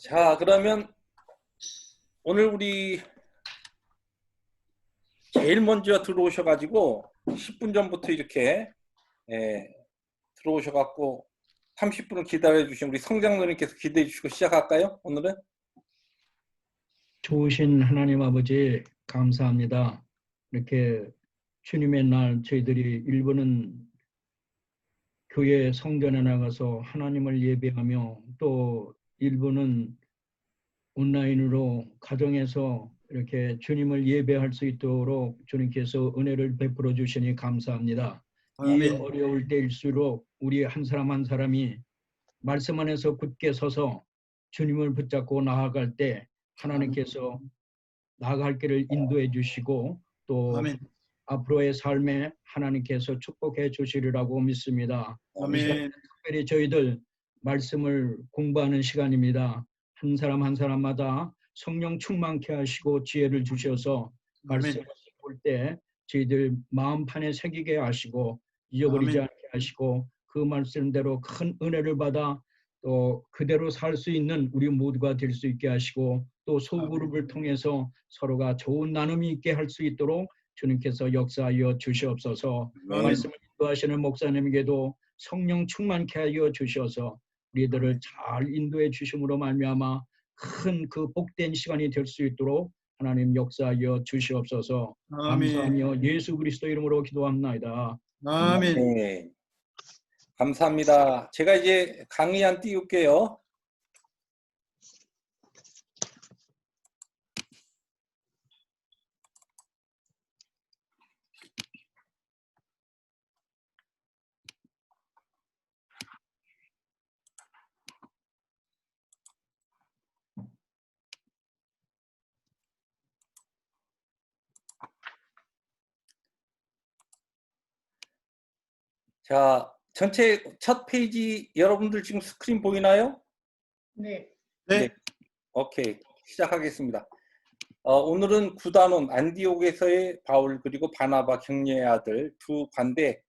자, 그러면 오늘 우리 제일 먼저 들어오셔가지고 10분 전부터 이렇게 들어오셔갖고 30분을 기다려주신 우리 성장로님께서 기대해 주시고 시작할까요? 오늘은? 좋으신 하나님 아버지 감사합니다. 이렇게 주님의 날 저희들이 일부는 교회 성전에 나가서 하나님을 예배하며 또 일부는 온라인으로 가정에서 이렇게 주님을 예배할 수 있도록 주님께서 은혜를 베풀어 주시니 감사합니다. 이 어려울 때일수록 우리 한 사람 한 사람이 말씀 안에서 굳게 서서 주님을 붙잡고 나아갈 때 하나님께서 나아갈 길을 인도해 주시고 또 아멘. 앞으로의 삶에 하나님께서 축복해 주시리라고 믿습니다. 아멘. 특별히 저희들 말씀을 공부하는 시간입니다. 한 사람 한 사람마다 성령 충만케 하시고 지혜를 주셔서 말씀을 볼 때 저희들 마음판에 새기게 하시고 잊어버리지 않게 하시고 그 말씀대로 큰 은혜를 받아 또 그대로 살 수 있는 우리 모두가 될 수 있게 하시고 또 소그룹을 통해서 서로가 좋은 나눔이 있게 할 수 있도록 주님께서 역사하여 주시옵소서. 말씀을 인도하시는 목사님에게도 성령 충만케 하여 주셔서 우리들을 잘 인도해 주심으로 말미암아 큰 그 복된 시간이 될 수 있도록 하나님 역사하여 주시옵소서. 감사하며 예수 그리스도 이름으로 기도합나이다. 아멘. 네. 감사합니다. 제가 이제 강의 한 띄울게요. 자, 전체 첫 페이지 여러분들 지금 스크린 보이나요? 네. 네. 오케이. 시작하겠습니다. 오늘은 구단원 안디옥에서의 바울 그리고 바나바 격려의 아들 두 관대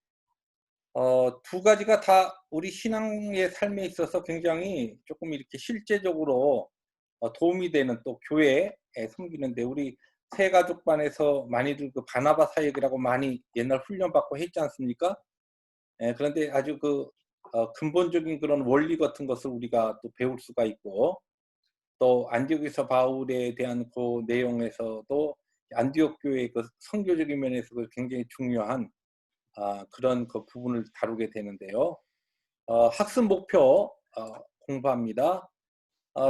두 가지가 다 우리 신앙의 삶에 있어서 굉장히 조금 이렇게 실제적으로 도움이 되는 또 교회에 섬기는데 우리 새가족반에서 많이들 그 바나바 사역이라고 많이 옛날 훈련받고 했지 않습니까? 그런데 아주 그 근본적인 그런 원리 같은 것을 우리가 또 배울 수가 있고 또 안디옥에서 바울에 대한 그 내용에서도 안디옥 교회의 그 선교적인 면에서 굉장히 중요한 그런 그 부분을 다루게 되는데요. 학습 목표 공부합니다.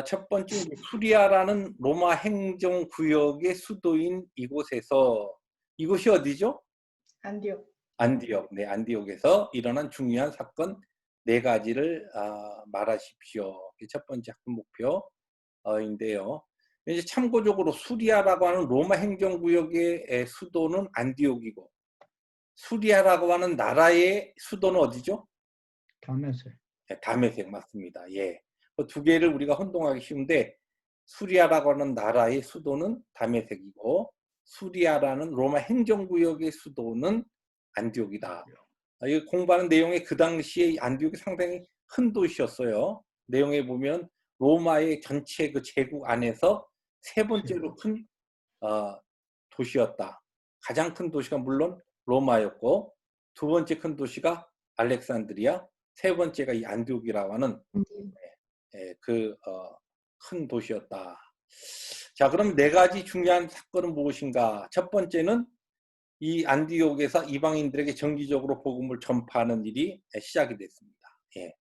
첫 번째 수리아라는 로마 행정구역의 수도인 이곳에서 이곳이 어디죠? 안디옥. 안디옥. 네, 안디옥에서 일어난 중요한 사건 4가지를 말하십시오. 이게 첫 번째 학습 목표인데요. 이제 참고적으로 수리아라고 하는 로마 행정구역의 수도는 안디옥이고 수리아라고 하는 나라의 수도는 어디죠? 다메섹. 네, 다메섹 맞습니다. 예. 그 두 개를 우리가 혼동하기 쉬운데 수리아라고 하는 나라의 수도는 다메섹이고 수리아라는 로마 행정구역의 수도는 안디옥이다. 이 공부하는 내용에 그 당시에 안디옥이 상당히 큰 도시였어요. 내용에 보면 로마의 전체 그 제국 안에서 3번째로 큰 도시였다. 가장 큰 도시가 물론 로마였고 2번째 큰 도시가 알렉산드리아, 3번째가 이 안디옥이라고 하는 큰 도시였다. 자, 그럼 4가지 중요한 사건은 무엇인가? 첫 번째는 이 안디옥에서 이방인들에게 정기적으로 복음을 전파하는 일이 시작이 됐습니다. 예.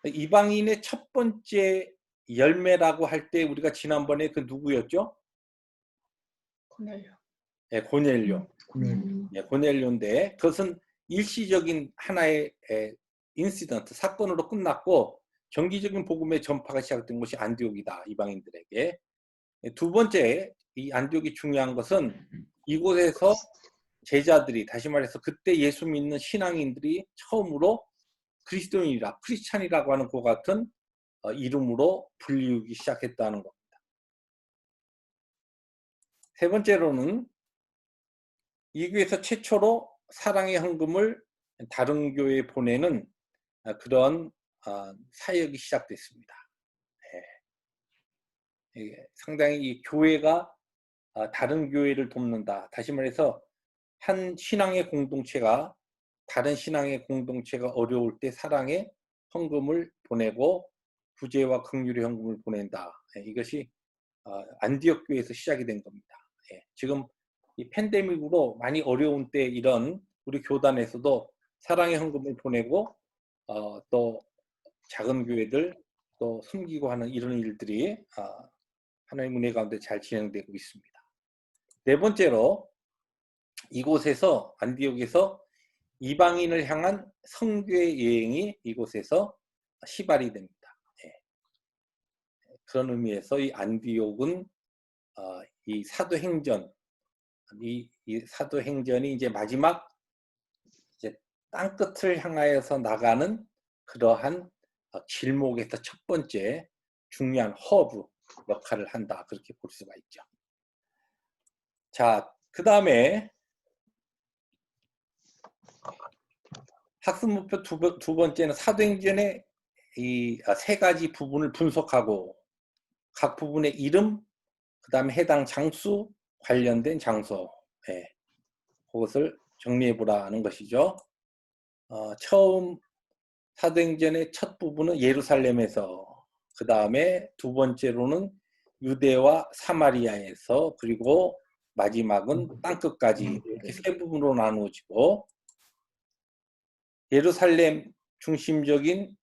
이방인의 첫 번째 열매라고 할 때 우리가 지난번에 그 누구였죠? 고넬료. 예, 고넬료. 예, 고넬료인데 그것은 일시적인 하나의 인시던트, 사건으로 끝났고 정기적인 복음의 전파가 시작된 것이 안디옥이다. 이방인들에게. 두 번째, 이 안디옥이 중요한 것은 이곳에서 제자들이, 다시 말해서 그때 예수 믿는 신앙인들이 처음으로 그리스도인이라, 크리스찬이라고 하는 그 같은 이름으로 불리우기 시작했다는 겁니다. 세 번째로는 이 교회에서 최초로 사랑의 헌금을 다른 교회에 보내는 그런 사역이 시작됐습니다. 네. 상당히 이 교회가 다른 교회를 돕는다. 다시 말해서 한 신앙의 공동체가 다른 신앙의 공동체가 어려울 때 사랑의 헌금을 보내고 구제와 긍휼의 헌금을 보낸다. 이것이 안디옥 교회에서 시작이 된 겁니다. 지금 이 팬데믹으로 많이 어려운 때 이런 우리 교단에서도 사랑의 헌금을 보내고 또 작은 교회들 또 섬기고 하는 이런 일들이 하나님의 은혜 가운데 잘 진행되고 있습니다. 네 번째로 이곳에서 안디옥에서 이방인을 향한 선교의 여행이 이곳에서 시발이 됩니다. 그런 의미에서 이 안디옥은 이 사도행전, 이 사도행전이 이제 마지막 이제 땅 끝을 향하여서 나가는 그러한 길목에서 첫 번째 중요한 허브 역할을 한다. 그렇게 볼 수가 있죠. 자, 그 다음에 학습 목표 두 번째는 사도행전의 이 세 가지 부분을 분석하고 각 부분의 이름, 그 다음에 해당 장수, 관련된 장소, 그것을 정리해보라는 것이죠. 처음 사도행전의 첫 부분은 예루살렘에서, 그 다음에 두 번째로는 유대와 사마리아에서, 그리고 마지막은 땅끝까지 이렇게 세 부분으로 나누어지고 예루살렘 중심적인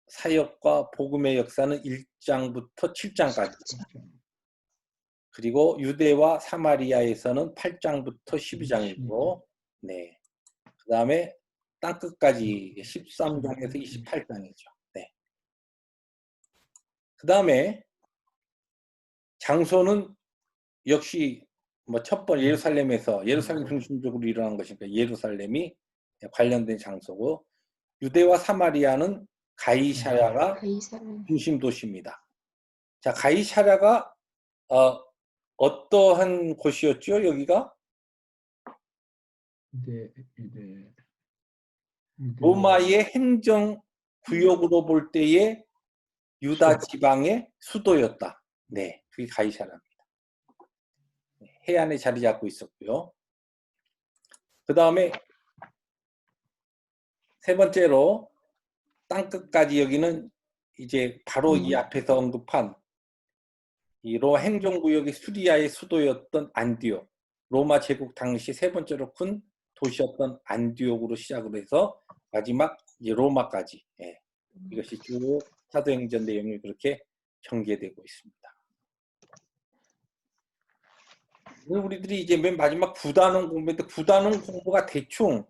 사역과 복음의 역사는 1장부터 7장까지, 그리고 유대와 사마리아에서는 8장부터 12장이고, 네. 그 다음에 땅끝까지 13장에서 28장이죠. 네. 그 다음에 장소는 역시 뭐 첫 번째 예루살렘에서 예루살렘 중심적으로 일어난 것이니까 예루살렘이 관련된 장소고, 유대와 사마리아는 가이사랴가 중심 도시입니다. 자, 가이사랴가 어떠한 곳이었죠? 여기가 로마의 행정 구역으로 볼 때의 유다 지방의 수도였다. 네, 그게 가이사랴입니다. 해안에 자리 잡고 있었고요. 그 다음에 세 번째로 땅끝까지 여기는 이제 바로 이 앞에서 언급한 이 로마 행정구역의 수리아의 수도였던 안디옥, 로마 제국 당시 세 번째로 큰 도시였던 안디옥으로 시작을 해서 마지막 이제 로마까지, 이것이 쭉 사도행전 내용이 그렇게 전개되고 있습니다. 우리들이 이제 맨 마지막 구단원 공부인데, 구단원 공부가 대충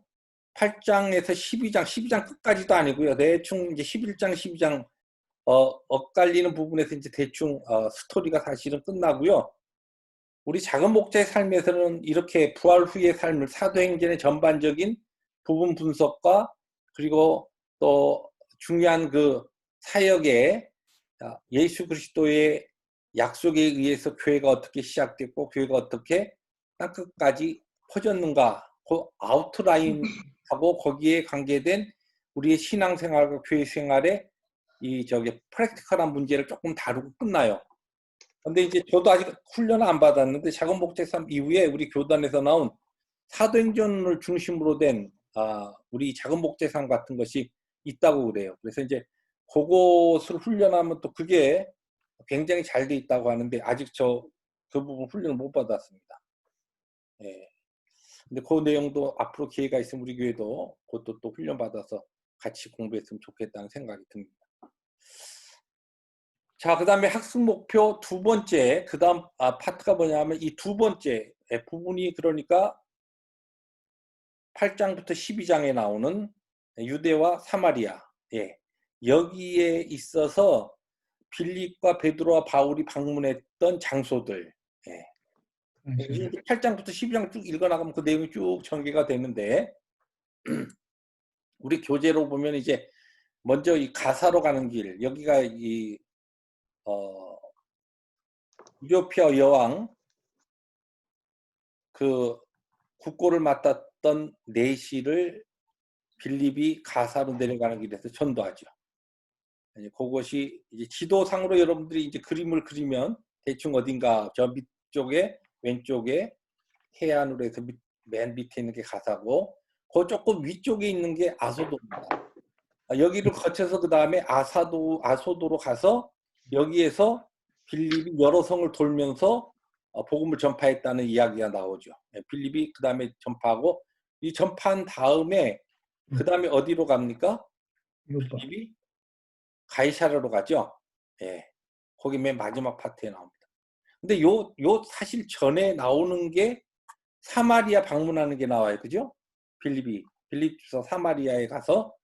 8장에서 12장 끝까지도 아니고요. 대충 이제 11장, 12장 엇갈리는 부분에서 이제 대충 스토리가 사실은 끝나고요. 우리 작은 목자의 삶에서는 이렇게 부활 후의 삶을 사도행전의 전반적인 부분 분석과 그리고 또 중요한 그 사역의 예수 그리스도의 약속에 의해서 교회가 어떻게 시작됐고 교회가 어떻게 땅끝까지 퍼졌는가, 그 아웃라인하고 거기에 관계된 우리의 신앙생활과 교회 생활의 이 프랙티컬한 문제를 조금 다루고 끝나요. 근데 이제 저도 아직 훈련을 안 받았는데 작은 목자의 삶 이후에 우리 교단에서 나온 사도행전을 중심으로 된 우리 작은 목자의 삶 같은 것이 있다고 그래요. 그래서 이제 그것을 훈련하면 또 그게 굉장히 잘 돼 있다고 하는데 아직 그 부분 훈련을 못 받았습니다. 근데 그 내용도 앞으로 기회가 있으면 우리 교회도 그것도 또 훈련 받아서 같이 공부했으면 좋겠다는 생각이 듭니다. 자, 그 다음에 학습 목표 두 번째, 그 다음 파트가 뭐냐면 이 두 번째 부분이 그러니까 8장부터 12장에 나오는 유대와 사마리아, 여기에 있어서 빌립과 베드로와 바울이 방문했던 장소들, 8장부터 12장 쭉 읽어나가면 그 내용이 쭉 전개가 되는데 우리 교재로 보면 이제 먼저 이 가사로 가는 길, 여기가 이 이디오피아 여왕 그 국고를 맡았던 내시를 빌립이 가사로 내려가는 길에서 전도하죠. 이제 그것이 이제 지도상으로 여러분들이 이제 그림을 그리면 대충 어딘가 저 밑쪽에 왼쪽에 해안으로 해서 맨 밑에 있는 게 가사고 그 조금 위쪽에 있는 게 아소도입니다. 여기를 거쳐서 그 다음에 아소도로 가서 여기에서 빌립이 여러 성을 돌면서 복음을 전파했다는 이야기가 나오죠. 빌립이 그 다음에 전파하고 이 전파한 다음에 그 다음에 어디로 갑니까? 요파. 빌립이 가이사라로 가죠. 예. 거기 맨 마지막 파트에 나옵니다. 근데 요 사실 전에 나오는 게 사마리아 방문하는 게 나와요. 그죠? 빌립주서 사마리아에 가서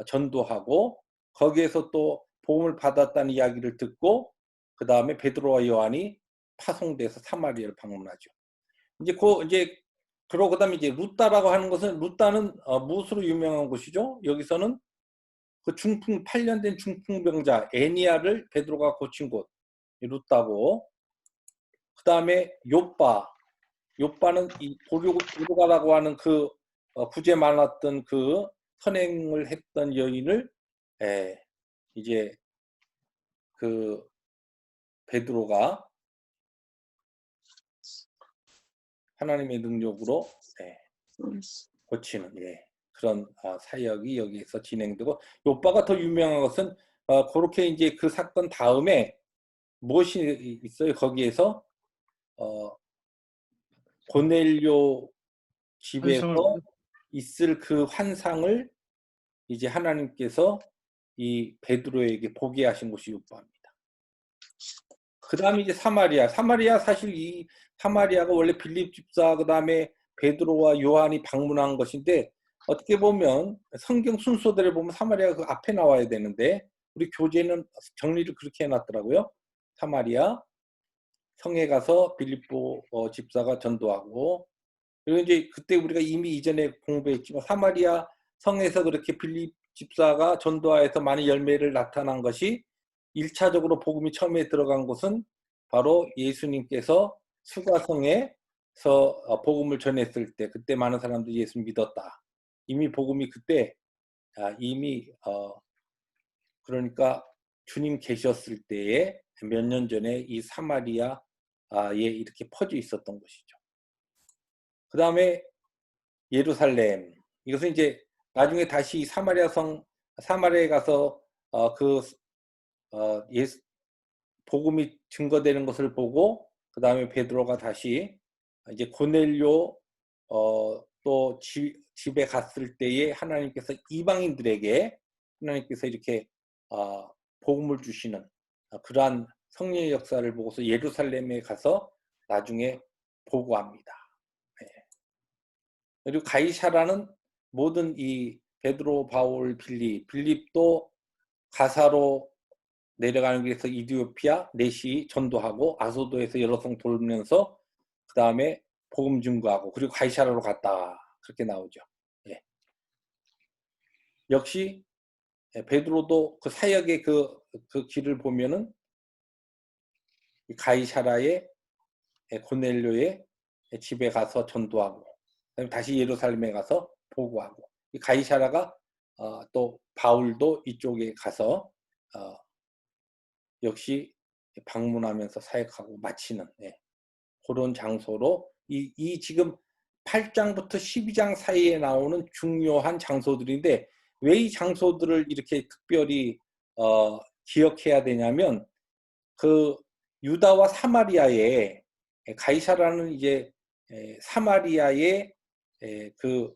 전도하고 거기에서 또 복음을 받았다는 이야기를 듣고 그 다음에 베드로와 요한이 파송돼서 사마리아를 방문하죠. 그러고 그다음에 이제 루따라고 하는 것은 루따는 무엇으로 유명한 곳이죠? 여기서는 그 8년 된 중풍병자 애니아를 베드로가 고친 곳 루따고 그 다음에 요빠는 이 도로가라고 하는 그 부재 많았던 그 선행을 했던 여인을 이제 그 베드로가 하나님의 능력으로 고치는 그런 사역이 여기에서 진행되고 요빠가 더 유명한 것은 그렇게 이제 그 사건 다음에 무엇이 있어요? 거기에서 고넬료 집에서 있을 그 환상을 이제 하나님께서 이 베드로에게 보게 하신 곳이 요빠입니다. 그 다음에 이제 사마리아 사실 이 사마리아가 원래 빌립 집사 그 다음에 베드로와 요한이 방문한 것인데 어떻게 보면 성경 순서대로 보면 사마리아가 그 앞에 나와야 되는데 우리 교재는 정리를 그렇게 해놨더라고요. 사마리아 성에 가서 빌립보 집사가 전도하고 그리고 이제 그때 우리가 이미 이전에 공부했지만 사마리아 성에서 그렇게 빌립 집사가 전도하여서 많은 열매를 나타난 것이 1차적으로 복음이 처음에 들어간 곳은 바로 예수님께서 수가성에서 복음을 전했을 때 그때 많은 사람들이 예수 믿었다. 이미 복음이 그때 이미 그러니까 주님 계셨을 때에 몇 년 전에 이 사마리아에 이렇게 퍼져 있었던 것이죠. 그 다음에 예루살렘 이것은 이제 나중에 다시 사마리아에 가서 복음이 증거되는 것을 보고 그 다음에 베드로가 다시 이제 고넬료 또 집에 갔을 때에 하나님께서 이방인들에게 하나님께서 이렇게 복음을 주시는 그러한 성령의 역사를 보고서 예루살렘에 가서 나중에 보고합니다. 그리고 가이사라는 모든 이 베드로, 바울, 빌립도 가사로 내려가는 길에서 이디오피아, 내시 전도하고 아소도에서 여러 성 돌면서 그 다음에 복음 증거하고 그리고 가이사라로 갔다 그렇게 나오죠. 예. 역시 베드로도 그 사역의 그 길을 보면은 가이사라의 고넬료의 집에 가서 전도하고 그다음에 다시 예루살렘에 가서 보고하고 이 가이사라가 또 바울도 이쪽에 가서 역시 방문하면서 사역하고 마치는 그런 장소로 이 지금 8장부터 12장 사이에 나오는 중요한 장소들인데 왜 이 장소들을 이렇게 특별히 기억해야 되냐면 그 유다와 사마리아에 가이사라는 이제 사마리아의 그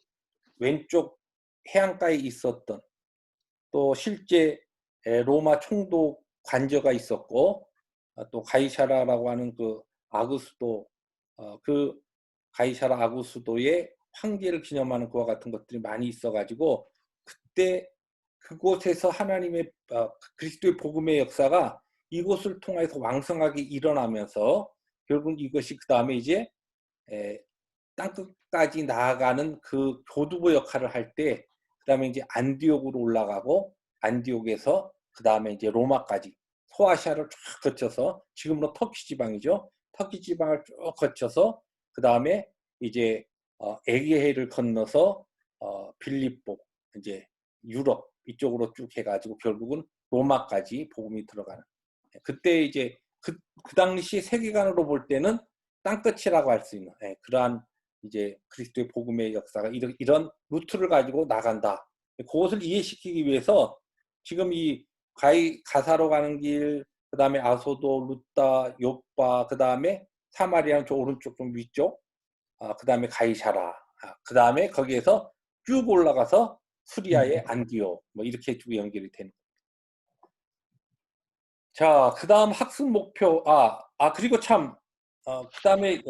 왼쪽 해안가에 있었던 또 실제 로마 총독 관저가 있었고 또 가이사라라고 하는 그 아구스도 그 가이사라 아구스도의 황제를 기념하는 그와 같은 것들이 많이 있어가지고 그때 그곳에서 하나님의 그리스도의 복음의 역사가 이곳을 통해서 왕성하게 일어나면서 결국 이것이 그 다음에 이제 땅끝까지 나아가는 그 교두보 역할을 할 때 그 다음에 이제 안디옥으로 올라가고 안디옥에서 그 다음에 이제 로마까지 소아시아를 쫙 거쳐서 지금으로 터키 지방이죠. 터키 지방을 쭉 거쳐서 그 다음에 이제 에게해를 건너서 빌립보 이제 유럽 이쪽으로 쭉 해가지고 결국은 로마까지 복음이 들어가는. 그때 이제 그 당시 세계관으로 볼 때는 땅끝이라고 할 수 있는 그러한 이제 그리스도의 복음의 역사가 이런 루트를 가지고 나간다. 그것을 이해시키기 위해서 지금 이 가사로 가는 길, 그 다음에 아소도, 루따, 요빠, 그 다음에 사마리아는 저 오른쪽 좀 위쪽, 그 다음에 가이사라, 그 다음에 거기에서 쭉 올라가서 수리아의 안디옥, 뭐 이렇게 쭉 연결이 되는. 자, 그 다음 학습 목표, 그리고 참, 그 다음에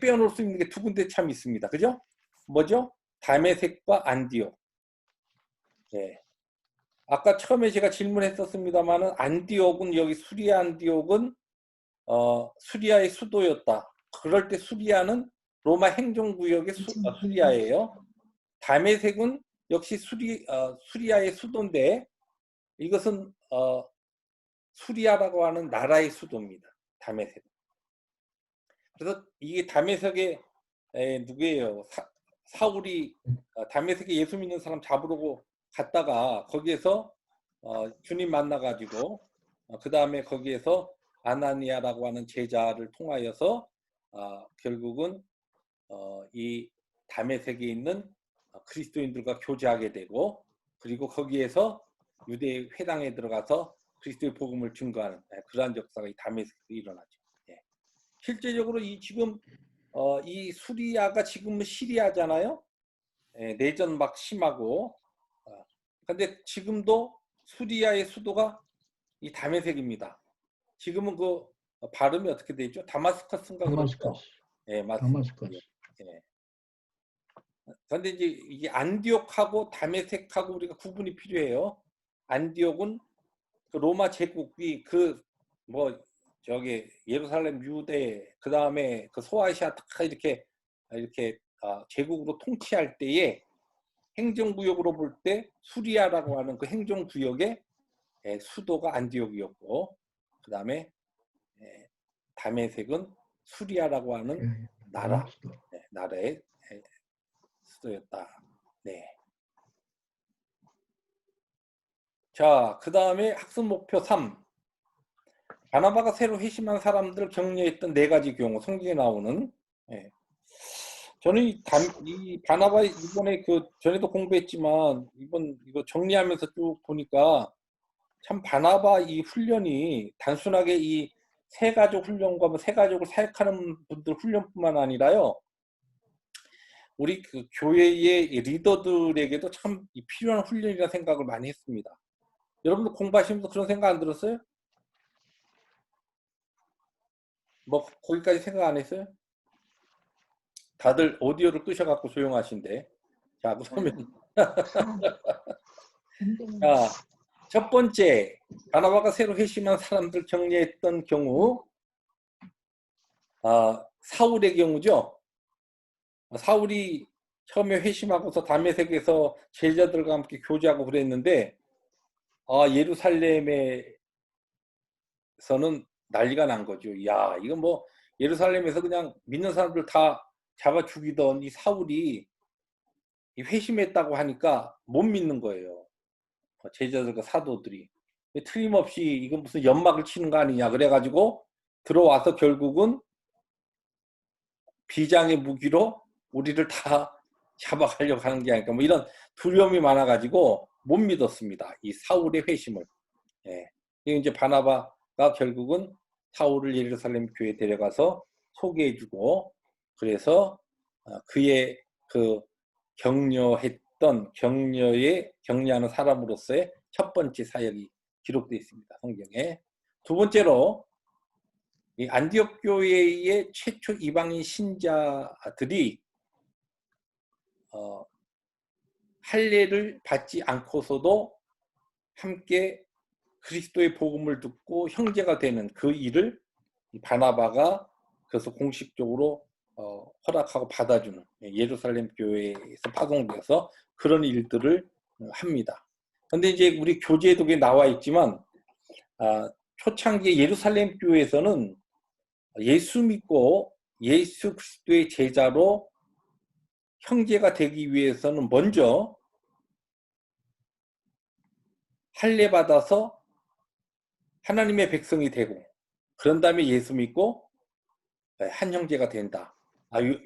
빼놓을 수 있는 게 두 군데 참 있습니다. 그죠? 뭐죠? 다메섹과 안디옥. 네. 아까 처음에 제가 질문했었습니다만은 안디옥은 여기 수리아 안디옥은 수리아의 수도였다. 그럴 때 수리아는 로마 행정구역의 수리아예요. 다메섹은 역시 수리아의 수도인데 이것은 수리아라고 하는 나라의 수도입니다. 다메섹. 그래서 이게 다메섹에 누구예요? 사울이 다메섹에 예수 믿는 사람 잡으려고 갔다가 거기에서 주님 만나가지고 그 다음에 거기에서 아나니아라고 하는 제자를 통하여서 결국은 이 다메섹에 있는 그리스도인들과 교제하게 되고 그리고 거기에서 유대 회당에 들어가서 그리스도의 복음을 증거하는 그러한 역사가 이 다메섹에 일어나죠. 예. 실제적으로 지금 이 수리아가 지금은 시리아잖아요. 예, 내전 막 심하고. 근데 지금도 수리아의 수도가 이 다메섹입니다. 지금은 그 발음이 어떻게 되죠? 다마스커스인가 그렇죠? 예, 맞습니다. 다마스커스. 예. 그런데 이제 이게 안디옥하고 다메섹하고 우리가 구분이 필요해요. 안디옥은 그 로마 제국이 저기 예루살렘 유대 그 다음에 그 소아시아 다 이렇게 제국으로 통치할 때에 행정구역으로 볼 때 수리아라고 하는 그 행정구역의 수도가 안디옥이었고 그 다음에 다메섹은 수리아라고 하는 나라의 수도였다. 네. 자, 그 다음에 학습 목표 3. 바나바가 새로 회심한 사람들을 격려했던 4가지 경우, 성경에 나오는. 저는 이 바나바 이번에 전에도 공부했지만 이거 정리하면서 쭉 보니까 참 바나바 이 훈련이 단순하게 이 새가족 훈련과 뭐 새가족을 사역하는 분들 훈련뿐만 아니라요. 우리 그 교회의 리더들에게도 참 필요한 훈련이라는 생각을 많이 했습니다. 여러분들 공부하시면서 그런 생각 안 들었어요? 뭐 거기까지 생각 안 했어요? 다들 오디오를 끄셔갖고 조용하신데. 자, 그러면 자, 첫 번째 바나바가 새로 회심한 사람들 격려했던 경우 사울의 경우죠. 사울이 처음에 회심하고서 다메섹에서 제자들과 함께 교제하고 그랬는데 예루살렘에서는 난리가 난 거죠. 야, 이거 뭐 예루살렘에서 그냥 믿는 사람들 다 잡아 죽이던 이 사울이 회심했다고 하니까 못 믿는 거예요. 제자들과 사도들이. 틀림없이 이건 무슨 연막을 치는 거 아니냐 그래가지고 들어와서 결국은 비장의 무기로 우리를 다 잡아가려고 하는 게 아닐까 뭐 이런 두려움이 많아가지고 못 믿었습니다. 이 사울의 회심을. 이제 바나바가 결국은 사울을 예루살렘 교회에 데려가서 소개해주고 그래서 그의 그 격려하는 사람으로서의 첫 번째 사역이 기록되어 있습니다. 성경에. 두 번째로 이 안디옥 교회의 최초 이방인 신자들이 할례를 받지 않고서도 함께 그리스도의 복음을 듣고 형제가 되는 그 일을 바나바가 그래서 공식적으로 허락하고 받아주는 예루살렘 교회에서 파송되어서 그런 일들을 합니다. 그런데 이제 우리 교재에도 나와 있지만 초창기 예루살렘 교회에서는 예수 믿고 예수 그리스도의 제자로 형제가 되기 위해서는 먼저 할례 받아서 하나님의 백성이 되고 그런 다음에 예수 믿고 한 형제가 된다.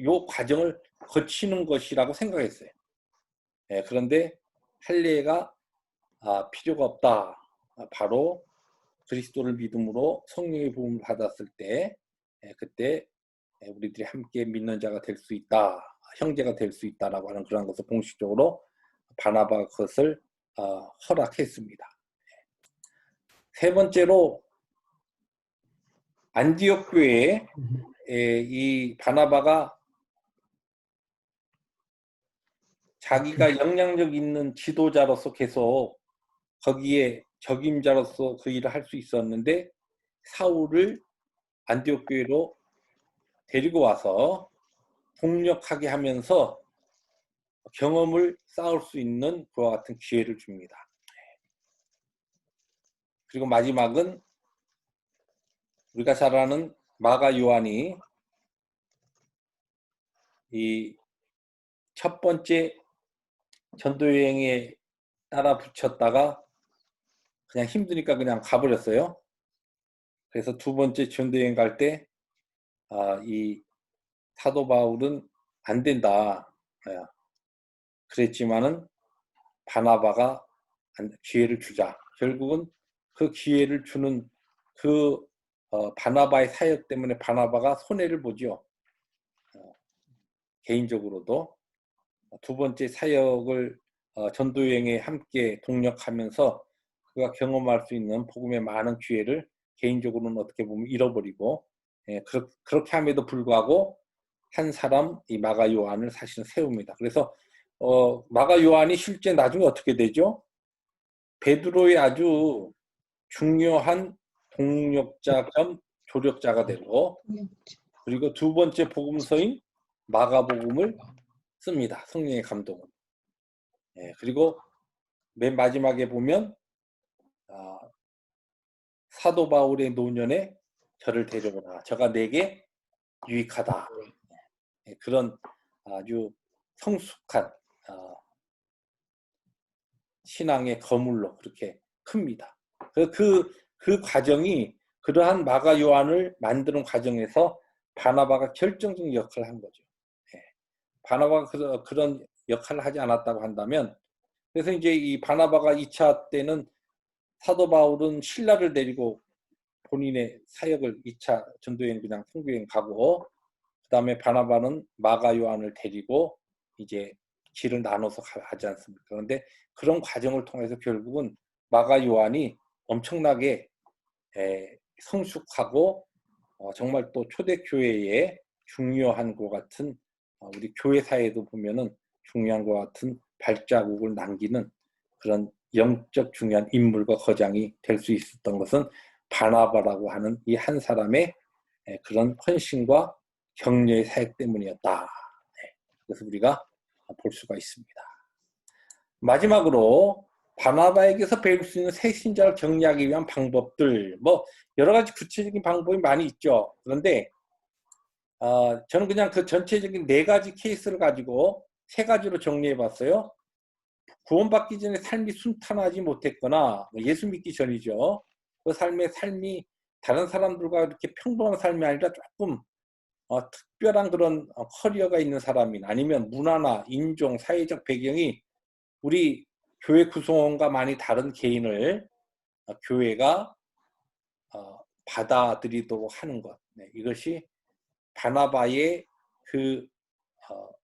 요 과정을 거치는 것이라고 생각했어요. 그런데 할례가 필요가 없다. 바로 그리스도를 믿음으로 성령의 부음을 받았을 때 그때 우리들이 함께 믿는 자가 될 수 있다. 형제가 될 수 있다라고 하는 그런 것을 공식적으로 바나바가 그것을 허락했습니다. 세 번째로 안디옥 교회에 이 바나바가 자기가 영향력 있는 지도자로서 계속 거기에 적임자로서 그 일을 할 수 있었는데 사울을 안디옥 교회로 데리고 와서 동력하게 하면서 경험을 쌓을 수 있는 그와 같은 기회를 줍니다. 그리고 마지막은 우리가 잘 아는 마가 요한이 이 첫 번째 전도여행에 따라 붙였다가 그냥 힘드니까 그냥 가버렸어요. 그래서 두 번째 전도여행 갈 때 이 사도 바울은 안 된다. 그랬지만은 바나바가 기회를 주자. 결국은 그 기회를 주는 그 바나바의 사역 때문에 바나바가 손해를 보죠. 개인적으로도 두 번째 사역을 전도여행에 함께 동력하면서 그가 경험할 수 있는 복음의 많은 기회를 개인적으로는 어떻게 보면 잃어버리고 그렇게 함에도 불구하고 한 사람 이 마가 요한을 사실은 세웁니다. 그래서 마가 요한이 실제 나중에 어떻게 되죠? 베드로의 아주 중요한 동력자 겸 조력자가 되고 그리고 두 번째 복음서인 마가복음을 씁니다. 성령의 감동은. 그리고 맨 마지막에 보면 사도 바울의 노년에 저를 데려오라. 저가 내게 유익하다. 그런 아주 성숙한 신앙의 거물로 그렇게 큽니다. 그 과정이 그러한 마가 요한을 만드는 과정에서 바나바가 결정적인 역할을 한 거죠. 바나바가 그런 역할을 하지 않았다고 한다면 그래서 이제 이 바나바가 2차 때는 사도 바울은 신라를 데리고 본인의 사역을 2차 전도여행 그냥 선교여행 가고 그 다음에 바나바는 마가 요한을 데리고 이제 길을 나눠서 하지 않습니까? 그런데 그런 과정을 통해서 결국은 마가 요한이 엄청나게 성숙하고 정말 또 초대교회에 중요한 것 같은 우리 교회사에도 보면은 중요한 것 같은 발자국을 남기는 그런 영적 중요한 인물과 거장이 될 수 있었던 것은 바나바라고 하는 이 한 사람의 그런 헌신과 격려의 사역 때문이었다. 그래서 우리가 볼 수가 있습니다. 마지막으로 바나바에게서 배울 수 있는 새 신자를 격려하기 위한 방법들 뭐 여러 가지 구체적인 방법이 많이 있죠. 그런데 저는 그냥 그 전체적인 4가지 케이스를 가지고 3가지로 정리해 봤어요. 구원받기 전에 삶이 순탄하지 못했거나 예수 믿기 전이죠. 그 삶이 다른 사람들과 이렇게 평범한 삶이 아니라 조금 특별한 그런 커리어가 있는 사람이나 아니면 문화나 인종, 사회적 배경이 우리 교회 구성원과 많이 다른 개인을 교회가 받아들이도록 하는 것. 이것이 바나바의 그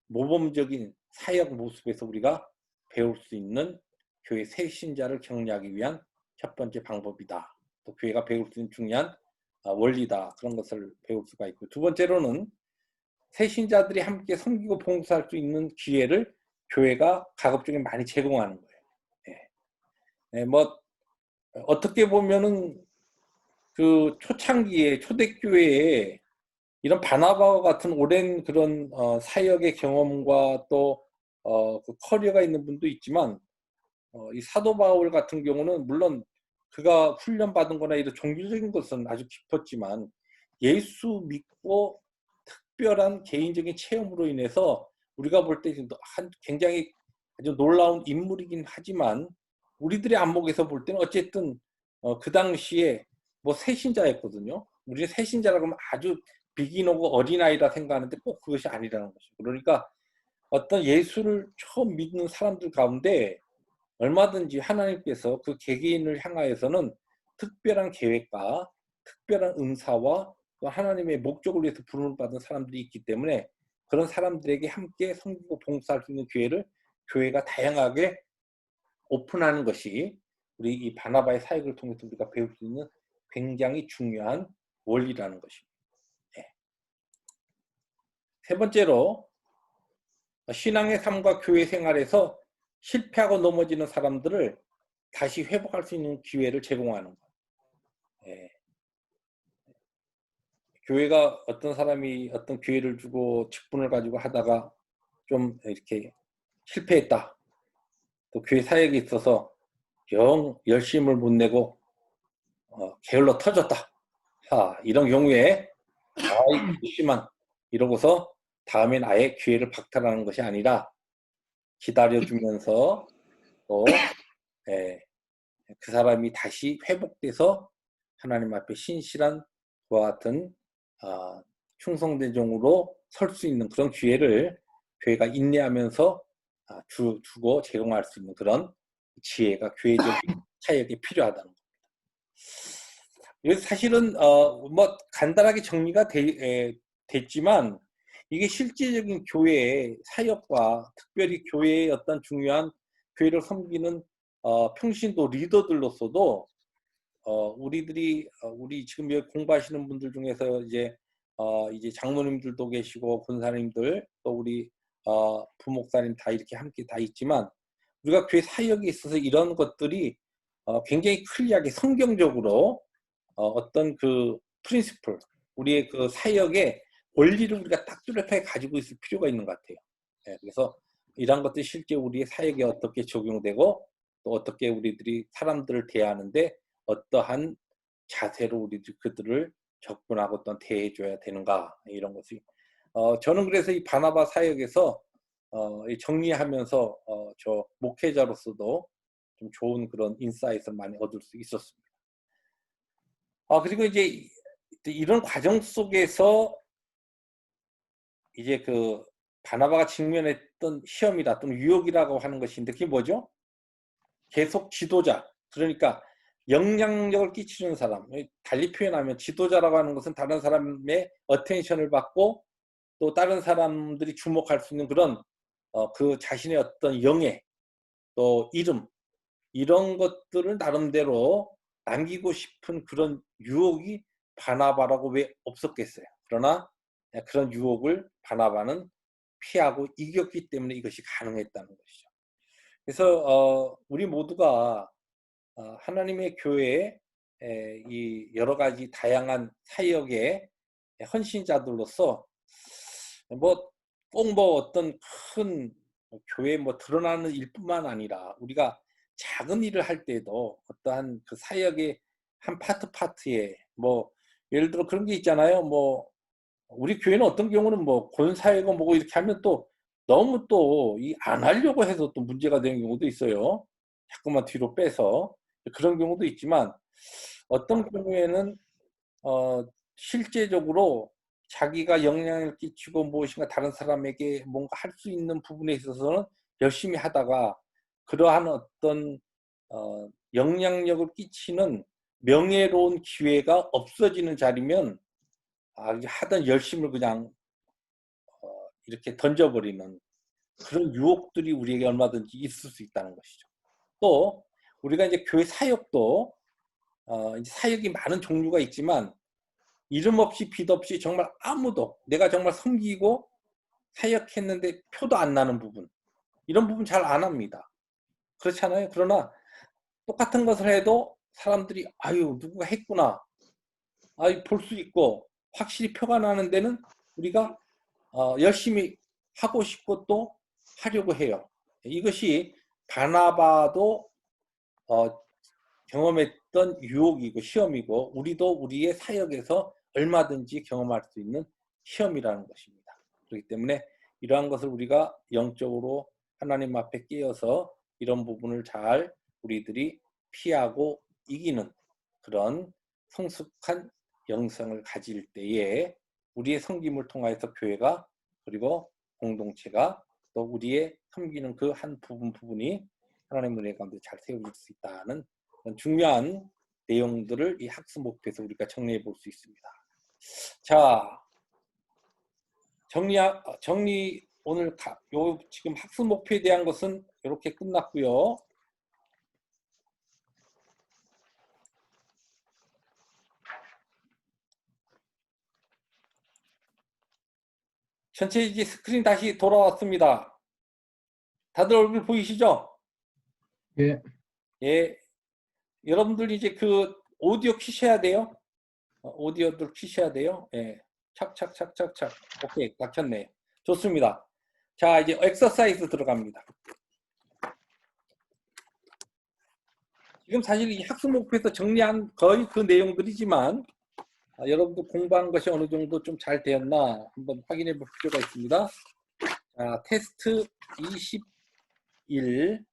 모범적인 사역 모습에서 우리가 배울 수 있는 교회 새 신자를 격려하기 위한 첫 번째 방법이다. 또 교회가 배울 수 있는 중요한 원리다. 그런 것을 배울 수가 있고 두 번째로는 새 신자들이 함께 섬기고 봉사할 수 있는 기회를 교회가 가급적이면 많이 제공하는 거예요. 뭐 어떻게 보면은 그 초창기에 초대교회에 이런 바나바와 같은 오랜 그런 사역의 경험과 또 그 커리어가 있는 분도 있지만 이 사도 바울 같은 경우는 물론 그가 훈련받은 거나 이런 종교적인 것은 아주 깊었지만 예수 믿고 특별한 개인적인 체험으로 인해서 우리가 볼 때 굉장히 아주 놀라운 인물이긴 하지만 우리들의 안목에서 볼 때는 어쨌든 그 당시에 뭐 새신자였거든요. 우리 새신자라고 하면 아주 비기너고 어린아이라 생각하는데 꼭 그것이 아니라는 것이죠. 그러니까 어떤 예수를 처음 믿는 사람들 가운데 얼마든지 하나님께서 그 개개인을 향하여서는 특별한 계획과 특별한 은사와 또 하나님의 목적을 위해서 부름을 받은 사람들이 있기 때문에 그런 사람들에게 함께 섬기고 봉사할 수 있는 기회를 교회가 다양하게 오픈하는 것이 우리 이 바나바의 사역을 통해서 우리가 배울 수 있는 굉장히 중요한 원리라는 것입니다. 네. 세 번째로 신앙의 삶과 교회 생활에서 실패하고 넘어지는 사람들을 다시 회복할 수 있는 기회를 제공하는 것. 예. 교회가 어떤 사람이 어떤 기회를 주고 직분을 가지고 하다가 좀 이렇게 실패했다. 또 교회 사역에 있어서 영 열심을 못 내고 게을러 터졌다. 이런 경우에 심한 이러고서 다음엔 아예 기회를 박탈하는 것이 아니라 기다려주면서 또 그 사람이 다시 회복돼서 하나님 앞에 신실한 그와 같은 충성된 종으로 설 수 있는 그런 기회를 교회가 인내하면서 주고 제공할 수 있는 그런 지혜가 교회적인 사역에 필요하다는 겁니다. 그래서 사실은 뭐 간단하게 정리가 됐지만 이게 실제적인 교회의 사역과 특별히 교회의 어떤 중요한 교회를 섬기는 평신도 리더들로서도 우리들이 우리 지금 여기 공부하시는 분들 중에서 이제 장로님들도 계시고 권사님들 또 우리 부목사님 다 이렇게 함께 다 있지만 우리가 교회 사역에 있어서 이런 것들이 굉장히 클리어하게 성경적으로 어떤 그 프린시플 우리의 그 사역의 원리를 우리가 딱 뚜렷하게 가지고 있을 필요가 있는 것 같아요. 네, 그래서 이런 것들이 실제 우리의 사역에 어떻게 적용되고 또 어떻게 우리들이 사람들을 대하는데 어떠한 자세로 우리들 그들을 접근하고 또 대해줘야 되는가 이런 것이 저는 그래서 이 바나바 사역에서 정리하면서 저 목회자로서도 좀 좋은 그런 인사이트를 많이 얻을 수 있었습니다. 그리고 이제 이런 과정 속에서 이제 그 바나바가 직면했던 시험이다 또는 유혹이라고 하는 것인데 그게 뭐죠? 계속 지도자 그러니까 영향력을 끼치는 사람 달리 표현하면 지도자라고 하는 것은 다른 사람의 어텐션을 받고 또 다른 사람들이 주목할 수 있는 그런 그 자신의 어떤 영예 또 이름 이런 것들을 나름대로 남기고 싶은 그런 유혹이 바나바라고 왜 없었겠어요. 그러나 그런 유혹을 바나바는 피하고 이겼기 때문에 이것이 가능했다는 것이죠. 그래서 우리 모두가 하나님의 교회에 이 여러 가지 다양한 사역의 헌신자들로서 뭐 꼭 뭐 어떤 큰 교회에 뭐 드러나는 일뿐만 아니라 우리가 작은 일을 할 때도 어떠한 그 사역의 한 파트에 뭐 예를 들어 그런 게 있잖아요. 뭐 우리 교회는 어떤 경우는 뭐 권사회고 뭐고 이렇게 하면 또 너무 또 이 안 하려고 해서 또 문제가 되는 경우도 있어요. 자꾸만 뒤로 빼서 그런 경우도 있지만 어떤 경우에는 실제적으로 자기가 영향을 끼치고 무엇인가 다른 사람에게 뭔가 할 수 있는 부분에 있어서는 열심히 하다가 그러한 어떤 영향력을 끼치는 명예로운 기회가 없어지는 자리면 하던 열심을 그냥 이렇게 던져버리는 그런 유혹들이 우리에게 얼마든지 있을 수 있다는 것이죠. 또 우리가 이제 교회 사역도 이제 사역이 많은 종류가 있지만 이름 없이 빛 없이 정말 아무도 내가 정말 섬기고 사역했는데 표도 안 나는 부분 이런 부분 잘 안 합니다. 그렇잖아요. 그러나 똑같은 것을 해도 사람들이 아유 누구가 했구나 볼 수 있고 확실히 표가 나는 데는 우리가 열심히 하고 싶고 또 하려고 해요. 이것이 바나바도 경험했던 유혹이고 시험이고 우리도 우리의 사역에서 얼마든지 경험할 수 있는 시험이라는 것입니다. 그렇기 때문에 이러한 것을 우리가 영적으로 하나님 앞에 깨어서 이런 부분을 잘 우리들이 피하고 이기는 그런 성숙한 영성을 가질 때에 우리의 섬김을 통하여서 교회가 그리고 공동체가 또 우리의 섬기는 그 한 부분이 하나님의 은혜 가운데 잘 세워질 수 있다는 그런 중요한 내용들을 이 학습 목표에서 우리가 정리해 볼 수 있습니다. 자, 정리 오늘 지금 학습 목표에 대한 것은 이렇게 끝났고요. 전체 이제 스크린 다시 돌아왔습니다. 다들 얼굴 보이시죠? 예. 예. 여러분들 이제 그 오디오 켜셔야 돼요. 오디오들 켜셔야 돼요. 예. 착착착착착. 오케이. 다 켰네요. 좋습니다. 자, 이제 엑서사이즈 들어갑니다. 지금 사실 이 학습 목표에서 정리한 거의 그 내용들이지만 여러분들 공부한 것이 어느 정도 좀 잘 되었나 한번 확인해 볼 필요가 있습니다. 자, 테스트 21.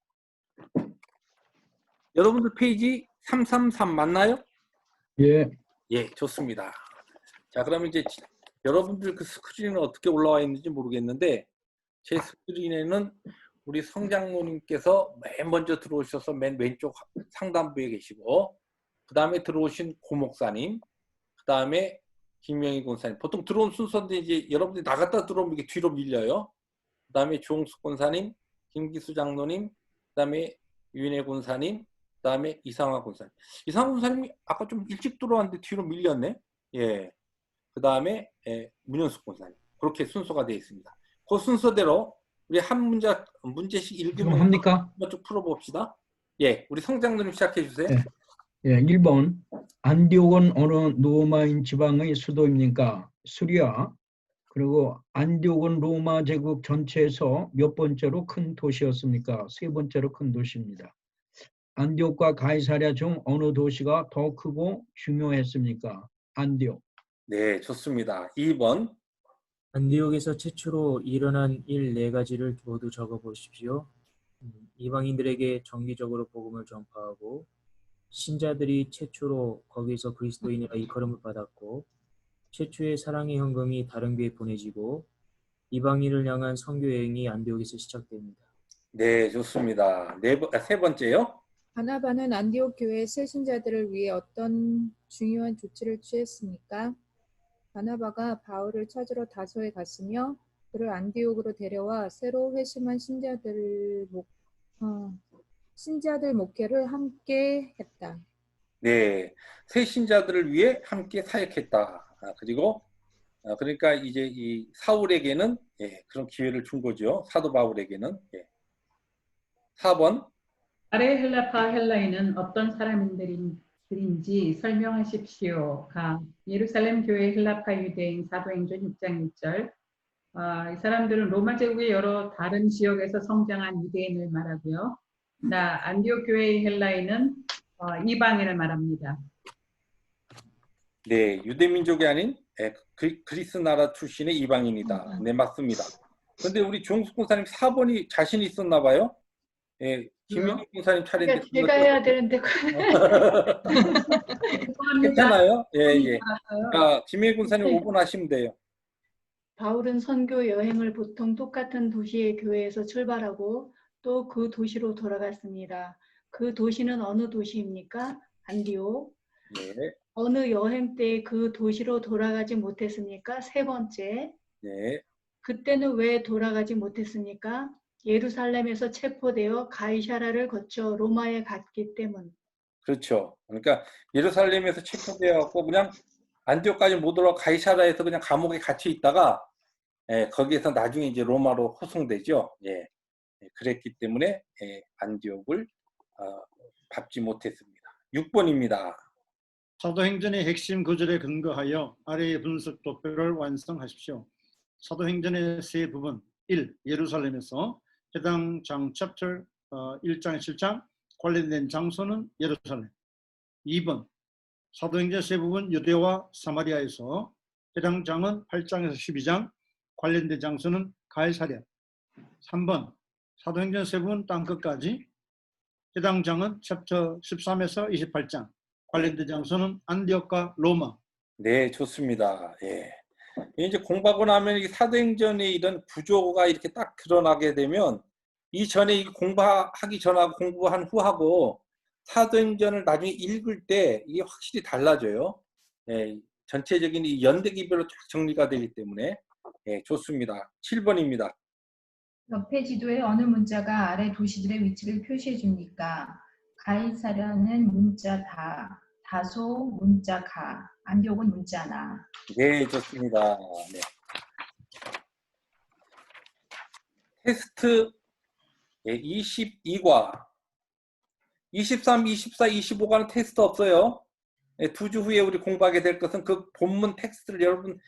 여러분들 페이지 333 맞나요? 예. 예, 좋습니다. 자, 그러면 이제 여러분들 그 스크린은 어떻게 올라와 있는지 모르겠는데 제 스크린에는 우리 성장로님께서 맨 먼저 들어오셔서 맨 왼쪽 상단부에 계시고 그 다음에 들어오신 고 목사님, 그 다음에 김명희 권사님. 보통 들어온 순서인데 이제 여러분들이 나갔다 들어오면 이게 뒤로 밀려요. 그 다음에 조홍숙 권사님, 김기수 장로님, 그 다음에 유인혜 권사님, 그 다음에 이상화 권사님. 이상화 권사님이 아까 좀 일찍 들어왔는데 뒤로 밀렸네. 예. 그 다음에 문현숙 권사님. 그렇게 순서가 되어 있습니다. 그 순서대로 우리 한 문제씩 읽으면서 합니까? 쭉 풀어봅시다. 예, 우리 성장로님 시작해 주세요. 예. 예. 1번. 안디옥은 어느 로마인 지방의 수도입니까? 수리아. 그리고 안디옥은 로마 제국 전체에서 몇 번째로 큰 도시였습니까? 세 번째로 큰 도시입니다. 안디옥과 가이사랴 중 어느 도시가 더 크고 중요했습니까? 안디옥. 네, 좋습니다. 2번. 안디옥에서 최초로 일어난 일 4가지를 모두 적어 보십시오. 이방인들에게 정기적으로 복음을 전파하고 신자들이 최초로 거기서 그리스도인이라 일컬음을 받았고 최초의 사랑의 헌금이 다른 교회에 보내지고 이방인을 향한 선교 여행이 안디옥에서 시작됩니다. 네, 좋습니다. 세 번째요. 바나바는 안디옥 교회의 새 신자들을 위해 어떤 중요한 조치를 취했습니까? 바나바가 바울을 찾으러 다소에 갔으며 그를 안디옥으로 데려와 새로 회심한 신자들 목회를 함께 했다. 네, 새 신자들을 위해 함께 사역했다. 그리고 그러니까 이제 이 사울에게는 그런 기회를 준 거죠. 사도 바울에게는. 4번. 아레헬라파 헬라인은 어떤 사람들인지 설명하십시오. 예루살렘 교회 헬라파 유대인 사도행전 6장 1절. 이 사람들은 로마 제국의 여러 다른 지역에서 성장한 유대인을 말하고요. 안디옥 교회의 헬라인은 이방인을 말합니다. 네, 유대민족이 아닌 그리스 나라 출신의 이방인이다. 네, 맞습니다. 그런데 우리 조홍숙 권사님 4번이 자신 있었나 봐요. 예, 김영희 권사님 차례인데 제가 해야 되는데 괜찮아요? 예. 김영희 권사님 5번 하시면 돼요. 바울은 선교 여행을 보통 똑같은 도시의 교회에서 출발하고 또 그 도시로 돌아갔습니다. 그 도시는 어느 도시입니까? 안디옥. 네. 어느 여행 때 그 도시로 돌아가지 못했습니까? 세 번째. 네. 그때는 왜 돌아가지 못했습니까? 예루살렘에서 체포되어 가이사랴를 거쳐 로마에 갔기 때문. 그렇죠. 그러니까 예루살렘에서 체포되어갖고 그냥 안디옥까지 못 올라가 가이사랴에서 그냥 감옥에 갇혀 있다가 거기에서 나중에 이제 로마로 호송되죠. 그랬기 때문에 안디옥을 밟지 못했습니다. 6번입니다. 사도행전의 핵심 구절에 근거하여 아래의 분석 도표를 완성하십시오. 사도행전의 세 부분 1. 예루살렘에서 해당 장 챕터 1장 7장 관련된 장소는 예루살렘. 2번 사도행전 세 부분 유대와 사마리아에서 해당 장은 8장에서 12장 관련된 장소는 가이사랴. 3번 사도행전 세 부분 땅끝까지 해당 장은 챕터 13에서 28장 관련된 장소는 안디옥과 로마. 네, 좋습니다. 예. 이제 공부하고 나면 이 사도행전의 이런 구조가 이렇게 딱 드러나게 되면 이전에 이 공부하기 전하고 공부한 후하고 사도행전을 나중에 읽을 때 이게 확실히 달라져요. 예, 전체적인 이 연대기별로 쫙 정리가 되기 때문에 예, 좋습니다. 7번입니다. 옆에 지도에 어느 문자가 아래 도시들의 위치를 표시해 줍니까? 가이사랴는 문자 다, 다소 문자 가, 안디옥은 문자 나. 네, 좋습니다. 네. 테스트 22과 23, 24, 25과는 테스트 없어요. 2주 후에 우리 공부하게 될 것은 그 본문 텍스트를 여러분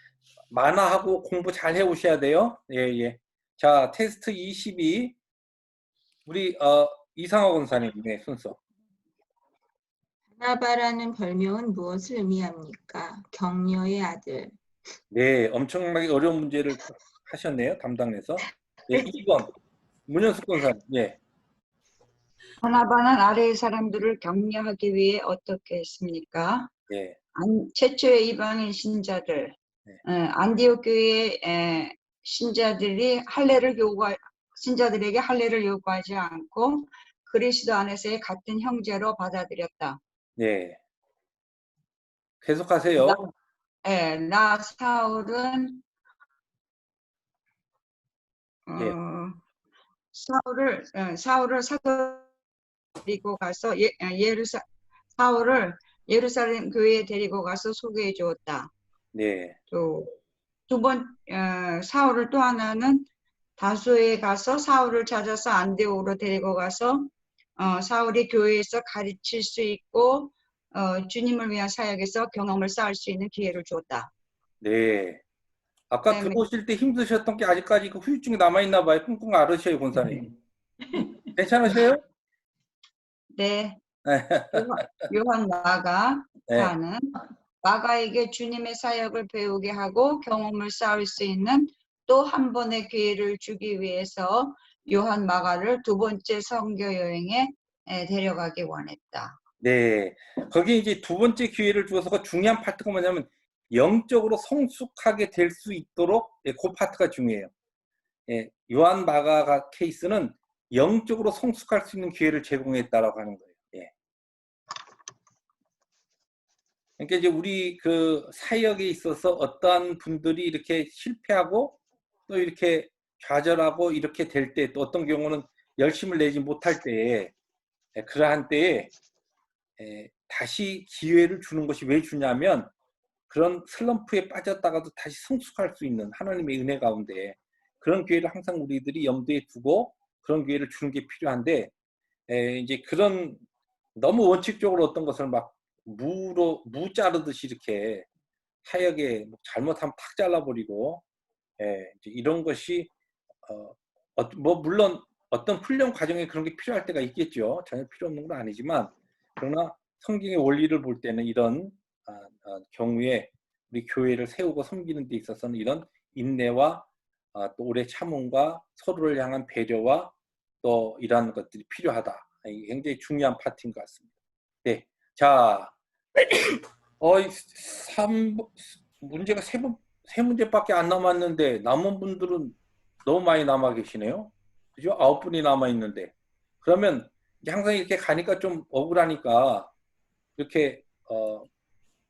만화하고 공부 잘 해오셔야 돼요. 예, 예. 자, 테스트 22. 우리 이상호 권사님 순서. 바나바라는 별명은 무엇을 의미합니까? 격려의 아들. 네, 엄청나게 어려운 문제를 하셨네요. 담당해서. 예, 2번. 문현숙 권사님. 예. 바나바는 아래의 사람들을 격려하기 위해 어떻게 했습니까? 예. 최초의 이방인 신자들, 네. 안디옥 교회의 신자들이 신자들에게 할례를 요구하지 않고 그리스도 안에서의 같은 형제로 받아들였다. 네. 계속하세요. 나 사울은 예. 사울을 데리고 가서 사울을 예루살렘 교회에 데리고 가서 소개해 주었다. 네. 사울을 또 하나는 다소에 가서 사울을 찾아서 안디옥으로 데리고 가서 사울이 교회에서 가르칠 수 있고 주님을 위한 사역에서 경험을 쌓을 수 있는 기회를 주었다. 네. 아까 들어오실 때 힘드셨던 게 아직까지 그 후유증이 남아있나 봐요. 끙끙 앓으셔요, 권사님. 괜찮으세요? 네. 요한 마가는 마가에게 주님의 사역을 배우게 하고 경험을 쌓을 수 있는 또 한 번의 기회를 주기 위해서 요한 마가를 두 번째 선교 여행에 데려가기 원했다. 네. 거기 이제 두 번째 기회를 주어서 그 중요한 파트가 뭐냐면 영적으로 성숙하게 될 수 있도록 그 파트가 중요해요. 예, 요한 마가 케이스는 영적으로 성숙할 수 있는 기회를 제공했다라고 하는 거예요. 예. 그러니까 이제 우리 그 사역에 있어서 어떠한 분들이 이렇게 실패하고 또 이렇게 좌절하고 이렇게 될 때 또 어떤 경우는 열심을 내지 못할 때에 그러한 때에 다시 기회를 주는 것이 왜 주냐면 그런 슬럼프에 빠졌다가도 다시 성숙할 수 있는 하나님의 은혜 가운데 그런 기회를 항상 우리들이 염두에 두고 그런 기회를 주는 게 필요한데 이제 그런 너무 원칙적으로 어떤 것을 막 무 자르듯이 이렇게 사역에 잘못하면 탁 잘라버리고 이제 이런 것이 물론 어떤 훈련 과정에 그런 게 필요할 때가 있겠죠. 전혀 필요 없는 건 아니지만 그러나 성경의 원리를 볼 때는 이런 경우에 우리 교회를 세우고 섬기는 데 있어서는 이런 인내와 또 오래 참음과 서로를 향한 배려와 또 이러한 것들이 필요하다. 이게 굉장히 중요한 파트인 것 같습니다. 네, 자, 문제가 세 문제밖에 안 남았는데 남은 분들은 너무 많이 남아 계시네요. 그죠? 9분이 남아 있는데 그러면 이제 항상 이렇게 가니까 좀 억울하니까 이렇게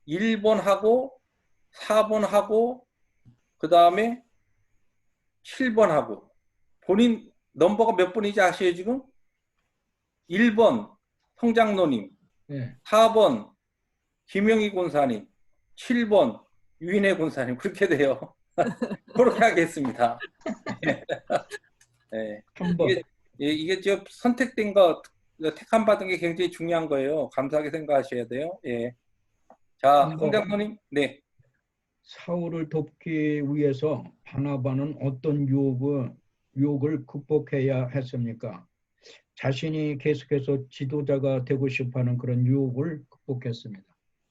1번 하고 4번 하고 그 다음에 7번 하고 본인 넘버가 몇 번인지 아세요 지금? 1번 성장로님, 네. 4번 김영희 권사님, 7번 유인혜 권사님 그렇게 돼요. 그렇게 하겠습니다. 네. 이게 저 선택된 거 택함 받은 게 굉장히 중요한 거예요. 감사하게 생각하셔야 돼요. 예. 자, 성장로님, 네. 사울을 돕기 위해서 바나바는 어떤 유혹을 극복해야 했습니까? 자신이 계속해서 지도자가 되고 싶어하는 그런 유혹을 극복했습니다.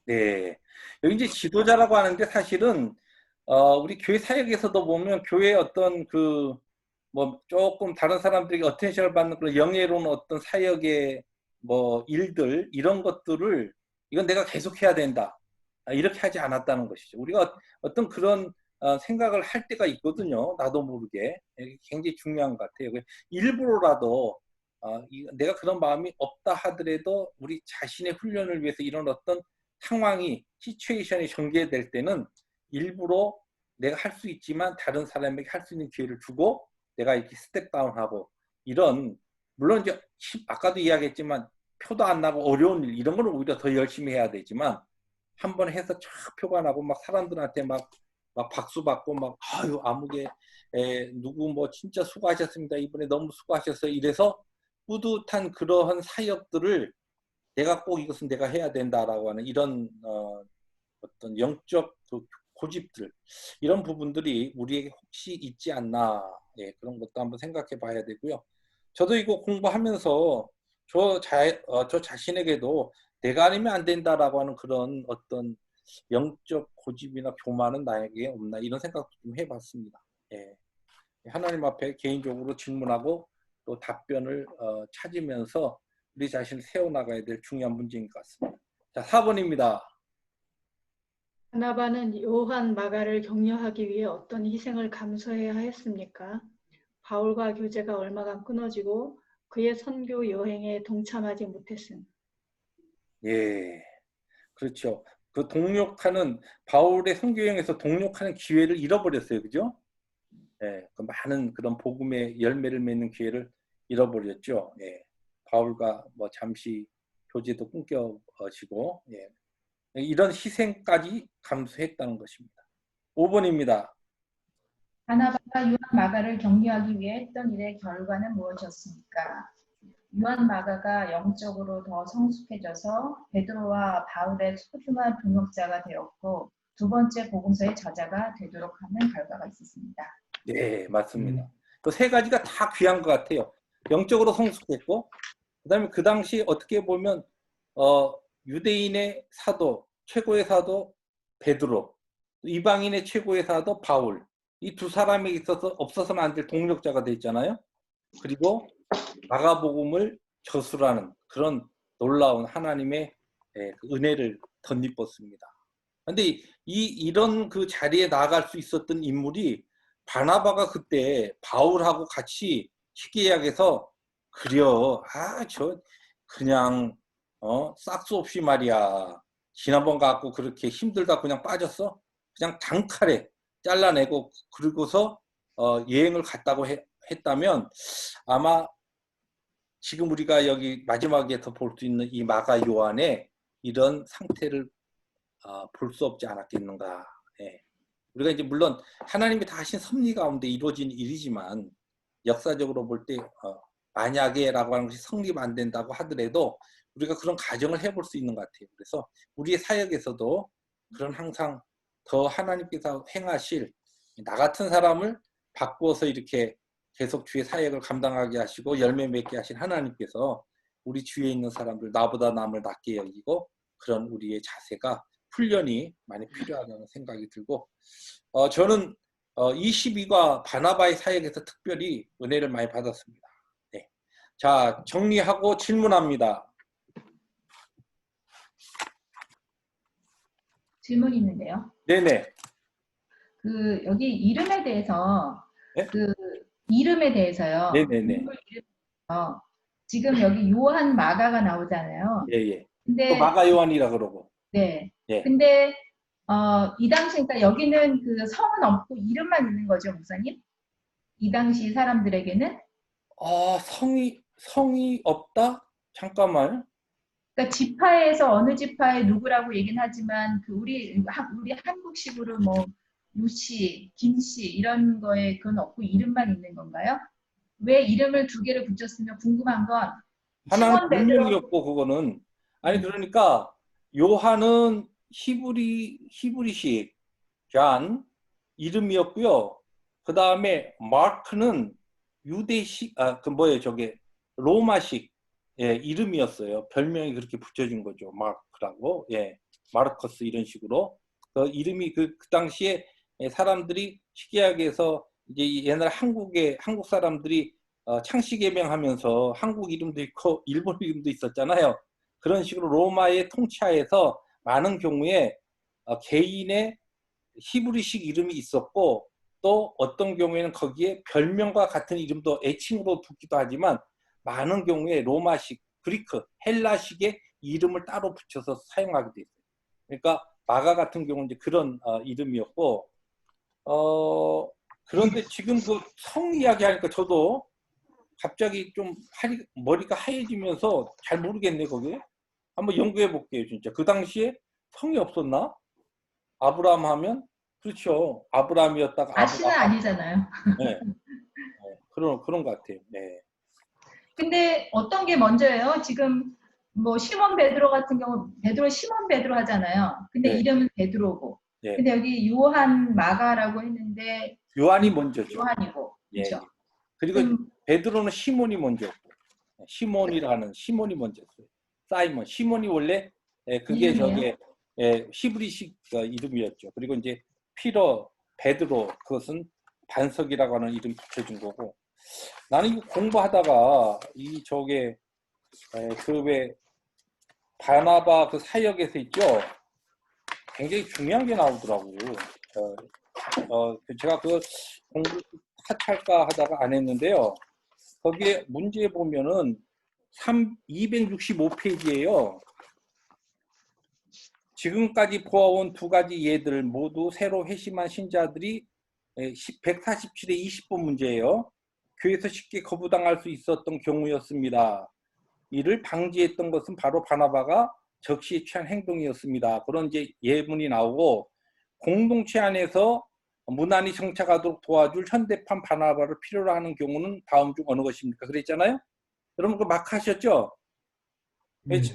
네. 여기 이제 지도자라고 하는데 사실은 우리 교회 사역에서도 보면 교회의 어떤 조금 다른 사람들에게 어텐션을 받는 그런 영예로운 어떤 사역의 일들 이런 것들을 이건 내가 계속해야 된다. 이렇게 하지 않았다는 것이죠. 우리가 어떤 그런 생각을 할 때가 있거든요. 나도 모르게. 굉장히 중요한 것 같아요. 일부러라도 내가 그런 마음이 없다 하더라도 우리 자신의 훈련을 위해서 이런 어떤 상황이 시츄에이션이 전개될 때는 일부러 내가 할 수 있지만 다른 사람에게 할 수 있는 기회를 주고 내가 이렇게 스텝 다운하고 이런 물론 이제 아까도 이야기했지만 표도 안 나고 어려운 일 이런 거는 오히려 더 열심히 해야 되지만 한번 해서 쫙 표가 나고 막 사람들한테 막 박수 받고 막 아유 아무개 누구 뭐 진짜 수고하셨습니다. 이번에 너무 수고하셨어요. 이래서 뿌듯한 그러한 사역들을 내가 꼭 이것은 내가 해야 된다라고 하는 이런 어떤 영적 고집들 이런 부분들이 우리에게 혹시 있지 않나 그런 것도 한번 생각해 봐야 되고요. 저도 이거 공부하면서 저 자신에게도 내가 아니면 안 된다라고 하는 그런 어떤 영적 고집이나 교만은 나에게 없나 이런 생각도 좀 해봤습니다. 하나님 앞에 개인적으로 질문하고 또 답변을 찾으면서 우리 자신을 세워나가야 될 중요한 문제인 것 같습니다. 자, 4번입니다. 바나바는 요한 마가를 격려하기 위해 어떤 희생을 감수해야 했습니까? 바울과 교제가 얼마간 끊어지고 그의 선교 여행에 동참하지 못했음. 예, 그렇죠. 그 동력하는 바울의 선교 여행에서 동력하는 기회를 잃어버렸어요, 그죠? 예, 그 많은 그런 복음의 열매를 맺는 기회를 잃어버렸죠. 예, 바울과 뭐 잠시 교제도 끊겨지고 이런 희생까지 감수했다는 것입니다. 5번입니다. 바나바가 요한 마가를 격려하기 위해 했던 일의 결과는 무엇이었습니까? 요한 마가가 영적으로 더 성숙해져서 베드로와 바울의 소중한 동역자가 되었고 두 번째 복음서의 저자가 되도록 하는 결과가 있었습니다. 네, 맞습니다. 그 세 가지가 다 귀한 것 같아요. 영적으로 성숙했고, 그다음에 그 당시 어떻게 보면 유대인의 사도, 최고의 사도 베드로, 이방인의 최고의 사도 바울, 이 두 사람에 있어서 없어서는 안 될 동력자가 돼 있잖아요. 그리고 마가복음을 저술하는 그런 놀라운 하나님의 그 은혜를 덧입었습니다. 그런데 이런 그 자리에 나아갈 수 있었던 인물이 바나바가 그때 바울하고 같이 희귀약에서 그려 저 그냥 싹수 없이 말이야 지난번 갖고 그렇게 힘들다 그냥 빠졌어 그냥 단칼에 잘라내고 그러고서 여행을 갔다고 했다면 아마 지금 우리가 여기 마지막에서 볼 수 있는 이 마가 요한의 이런 상태를 볼 수 없지 않았겠는가. 우리가 이제 물론 하나님이 다 하신 섭리 가운데 이루어진 일이지만 역사적으로 볼 때 만약에라고 하는 것이 성립 안 된다고 하더라도 우리가 그런 가정을 해볼 수 있는 것 같아요. 그래서 우리의 사역에서도 그런 항상 더 하나님께서 행하실 나 같은 사람을 바꾸어서 이렇게 계속 주의 사역을 감당하게 하시고 열매 맺게 하신 하나님께서 우리 주위에 있는 사람들 나보다 남을 낮게 여기고 그런 우리의 자세가 훈련이 많이 필요하다는 생각이 들고 저는 22과 바나바의 사역에서 특별히 은혜를 많이 받았습니다. 네. 자, 정리하고 질문합니다. 질문이 있는데요. 네네. 여기 이름에 대해서 네? 이름에 대해서요. 네네네. 지금 여기 요한 마가가 나오잖아요. 예예. 근데 또 마가 요한이라 그러고. 네. 예. 근데 이 당시 그러니까 여기는 그 성은 없고 이름만 있는 거죠, 목사님? 이 당시 사람들에게는? 성이 없다? 잠깐만. 그러니까 지파에서 어느 지파에 누구라고 얘기는 하지만 그 우리 한국식으로 뭐 유씨, 김씨 이런 거에 그건 없고 이름만 있는 건가요? 왜 이름을 두 개를 붙였으면 궁금한 건 하나는 본명이었고 그거는 아니 그러니까 요한은 히브리식 잔 이름이었고요. 그 다음에 마크는 유대식 로마식 이름이었어요. 별명이 그렇게 붙여진 거죠. 마크라고 마르커스 이런 식으로 그 이름이 그 당시에 사람들이 시기하게서 이제 옛날 한국 사람들이 창씨 개명하면서 한국 이름도 있고 일본 이름도 있었잖아요. 그런 식으로 로마의 통치하에서 많은 경우에 개인의 히브리식 이름이 있었고 또 어떤 경우에는 거기에 별명과 같은 이름도 애칭으로 두기도 하지만 많은 경우에 로마식, 그리크, 헬라식의 이름을 따로 붙여서 사용하게 돼 있어요. 그러니까 마가 같은 경우는 이제 그런 이름이었고 그런데 지금 그 성 이야기 하니까 저도 갑자기 좀 머리가 하얘지면서 잘 모르겠네 거기에. 한번 연구해 볼게요 진짜. 그 당시에 성이 없었나? 아브라함 하면 그렇죠. 아브라함이었다가 아씨는 아니잖아요. 네. 그런 것 같아요. 네. 근데 어떤 게 먼저예요? 지금 뭐 시몬 베드로 같은 경우 베드로 시몬 베드로 하잖아요. 근데 네. 이름은 베드로고. 네. 근데 여기 요한 마가라고 했는데 요한이 먼저죠. 요한이고. 예. 그렇죠? 그리고 베드로는 시몬이 먼저였고 시몬이라는 시몬이 먼저였어요. 사이먼 시몬이 원래 그게 이름이에요? 저게 히브리식 이름이었죠. 그리고 이제 피러 베드로 그것은 반석이라고 하는 이름 붙여준 거고. 나는 이거 공부하다가 이 저게 그 왜 바나바 그 사역에서 있죠. 굉장히 중요한 게 나오더라고. 제가 그 공부 같이 하다가 안 했는데요. 거기에 문제 보면은 265페이지예요. 지금까지 보아온 두 가지 예들 모두 새로 회심한 신자들이 147의 20번 문제예요. 교회에서 쉽게 거부당할 수 있었던 경우였습니다. 이를 방지했던 것은 바로 바나바가 적시에 취한 행동이었습니다. 그런 이제 예문이 나오고 공동체 안에서 무난히 정착하도록 도와줄 현대판 바나바를 필요로 하는 경우는 다음 중 어느 것입니까? 그랬잖아요. 여러분 그 막 하셨죠?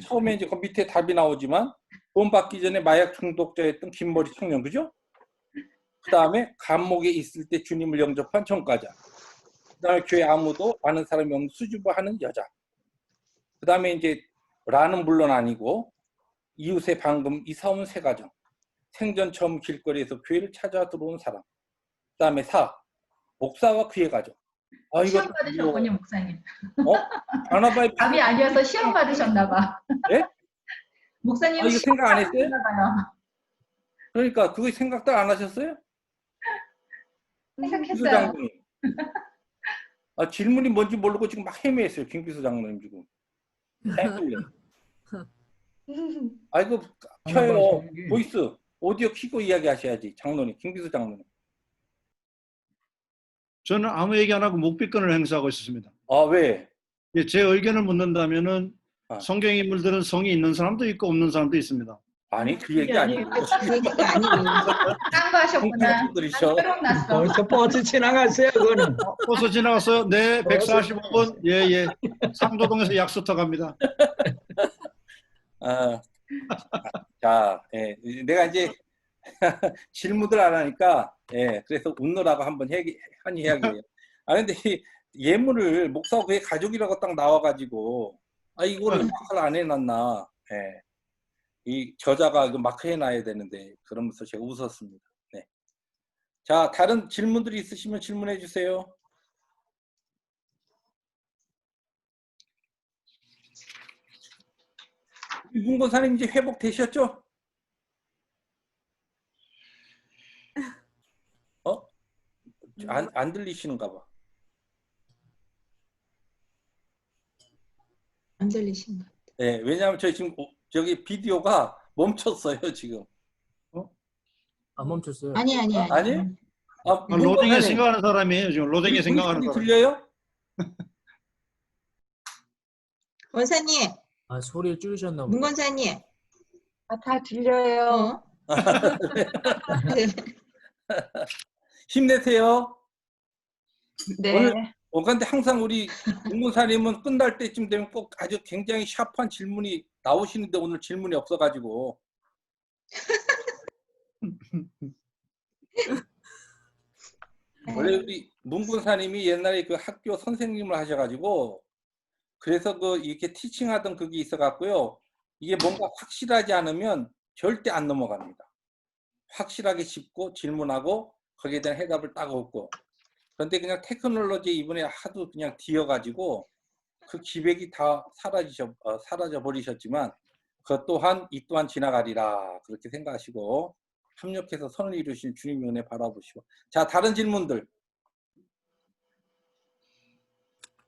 처음에 이제 그 밑에 답이 나오지만 돈 받기 전에 마약 중독자였던 긴머리 청년, 그죠? 그 다음에 감옥에 있을 때 주님을 영접한 전과자. 그 다음에 교회 아무도 아는 사람이 없는 수줍어하는 여자. 그 다음에 이제 라는 물론 아니고 이웃의 방금 이사 온 새 가정. 생전 처음 길거리에서 교회를 찾아 들어온 사람. 그 다음에 4. 목사와 그의 가족. 시험 받으셨군요, 목사님. 바나바의 답이 아니어서 시험 받으셨나 봐. 예? 목사님 이거 시험 생각 안 했어요? 받으셨나 봐요. 그러니까 그거 생각도 안 하셨어요? 생각했어요. 장로님. 질문이 뭔지 모르고 지금 막 헤매했어요. 김기수 장로님 지금. 이거 켜요. 보이스. 오디오 켜고 이야기하셔야지. 장로님. 김기수 장로님. 저는 아무 얘기 안 하고 묵비권을 행사하고 있었습니다. 왜? 예, 제 의견을 묻는다면은 성경 인물들은 성이 있는 사람도 있고 없는 사람도 있습니다. 아니 그 얘기 아니고. 그 얘기가 아니고. 딴 거 하셨구나. 났어. 벌써 버스 지나갔어요, 그거는. 버스 지나갔어요. 네, 145번. 예. 상도동에서 약수터 갑니다. 자, 내가 이제 질문들 안 하니까, 그래서 웃느라고 한번 한 이야기예요. 근데 이 예문을 목사와 그의 가족이라고 딱 나와가지고, 이거를 마크를 안 해놨나. 이 저자가 이거 마크 해놔야 되는데, 그러면서 제가 웃었습니다. 네. 자, 다른 질문들이 있으시면 질문해 주세요. 문 권사님 이제 회복되셨죠? 안 들리시는가 봐. 안 들리신가? 네, 왜냐하면 저희 지금 저기 비디오가 멈췄어요 지금. 안 멈췄어요. 아니. 아니? 로딩에 생각하는 사람이에요 지금. 로딩에 생각하는 사람. 들려요? 원사님. 소리를 줄이셨나 보다. 문 권사님. 다 들려요. 힘내세요. 네. 근데 항상 우리 문고사님은 끝날 때쯤 되면 꼭 아주 굉장히 샤프한 질문이 나오시는데 오늘 질문이 없어가지고. 원래 우리 문군사님이 옛날에 그 학교 선생님을 하셔가지고 그래서 이렇게 티칭하던 그게 있어갖고요. 이게 뭔가 확실하지 않으면 절대 안 넘어갑니다. 확실하게 짚고 질문하고 거기에 대한 해답을 딱 얻고. 그런데 그냥 테크놀로지 이번에 하도 그냥 뒤어가지고 그 기백이 다 사라져 버리셨지만 이 또한 지나가리라 그렇게 생각하시고 합력해서 선을 이루신 주님의 은혜 바라보시고. 자, 다른 질문들.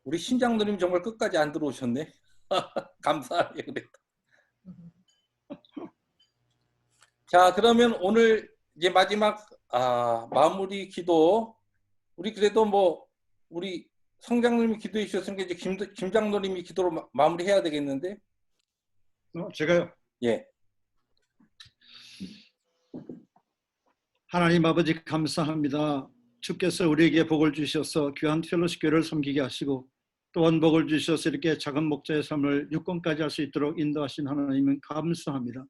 우리 신장누님 정말 끝까지 안 들어오셨네. 감사해요. 자, 그러면 오늘 이제 마지막 마무리 기도. 우리 그래도 우리 성장님이 기도해 주셨으니까 이제 김장로님이 기도로 마무리해야 되겠는데. 제가요? 예. 하나님 아버지 감사합니다. 주께서 우리에게 복을 주셔서 귀한 펠로십 교회를 섬기게 하시고 또한 복을 주셔서 이렇게 작은 목자의 삶을 육권까지 할 수 있도록 인도하신 하나님은 감사합니다.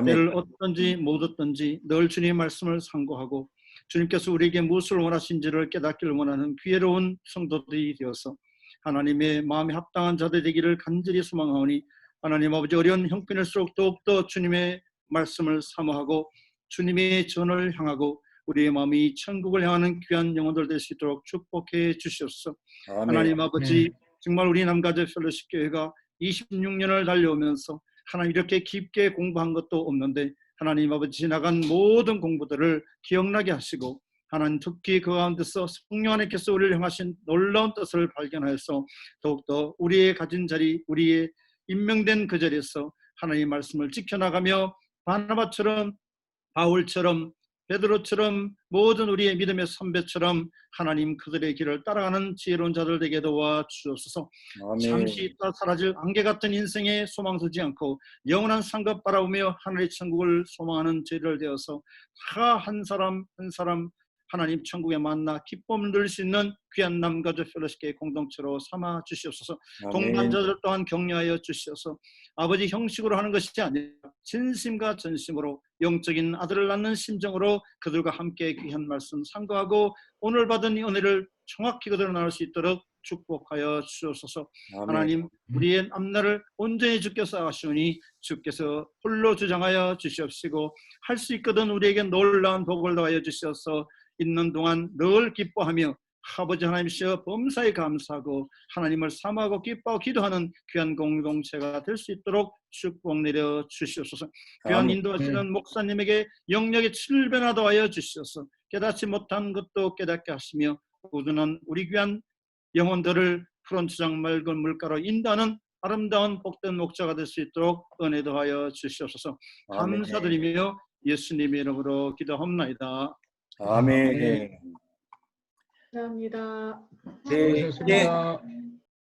때를 어떤지 못 어떤지 늘 주님의 말씀을 상고하고 주님께서 우리에게 무엇을 원하신지를 깨닫기를 원하는 귀해로운 성도들이 되어서 하나님의 마음에 합당한 자들 되기를 간절히 소망하오니 하나님 아버지 어려운 형편일수록 더욱더 주님의 말씀을 사모하고 주님의 전을 향하고 우리의 마음이 천국을 향하는 귀한 영혼들 될 수 있도록 축복해 주시옵소서. 하나님 아버지 정말 우리 남가제 펠로십 교회가 26년을 달려오면서 하나님 이렇게 깊게 공부한 것도 없는데 하나님 아버지 지나간 모든 공부들을 기억나게 하시고 하나님 특히 그 가운데서 성령 하나님께서 우리를 향하신 놀라운 뜻을 발견하여서 더욱더 우리의 가진 자리 우리의 임명된 그 자리에서 하나님의 말씀을 지켜나가며 바나바처럼 바울처럼 베드로처럼 모든 우리의 믿음의 선배처럼 하나님 그들의 길을 따라가는 지혜로운 자들 되게 도와주옵소서. 잠시 있다 사라질 안개 같은 인생에 소망 두지 않고 영원한 상급 바라보며 하늘의 천국을 소망하는 저희들 되어서 한 사람 한 사람 하나님 천국에 만나 기쁨을 누릴 수 있는 귀한 남가족 펠로십교회 공동체로 삼아 주시옵소서. 동반자들 또한 격려하여 주시옵소서. 아버지 형식으로 하는 것이 아니라 진심과 전심으로 영적인 아들을 낳는 심정으로 그들과 함께 귀한 말씀 상고하고 오늘 받은 이 은혜를 정확히 그대로 나눌 수 있도록 축복하여 주옵소서. 하나님 우리의 앞날을 온전히 주께서 아시오니 주께서 홀로 주장하여 주시옵시고 할 수 있거든 우리에게 놀라운 복을 더하여 주셔서 있는 동안 늘 기뻐하며 아버지 하나님이시여 범사에 감사하고 하나님을 사모하고 기뻐하고 기도하는 귀한 공동체가 될 수 있도록 축복 내려 주시옵소서. 귀한 인도하시는 목사님에게 영역의 칠변하도 하여 주시옵소서. 깨닫지 못한 것도 깨닫게 하시며 꾸준한 우리 귀한 영혼들을 푸른 추장 맑은 물가로 인도하는 아름다운 복된 목자가 될 수 있도록 은혜 더하여 주시옵소서. 감사드리며 예수님의 이름으로 기도합나이다. 아멘. 감사합니다. 네. 수고하셨습니다.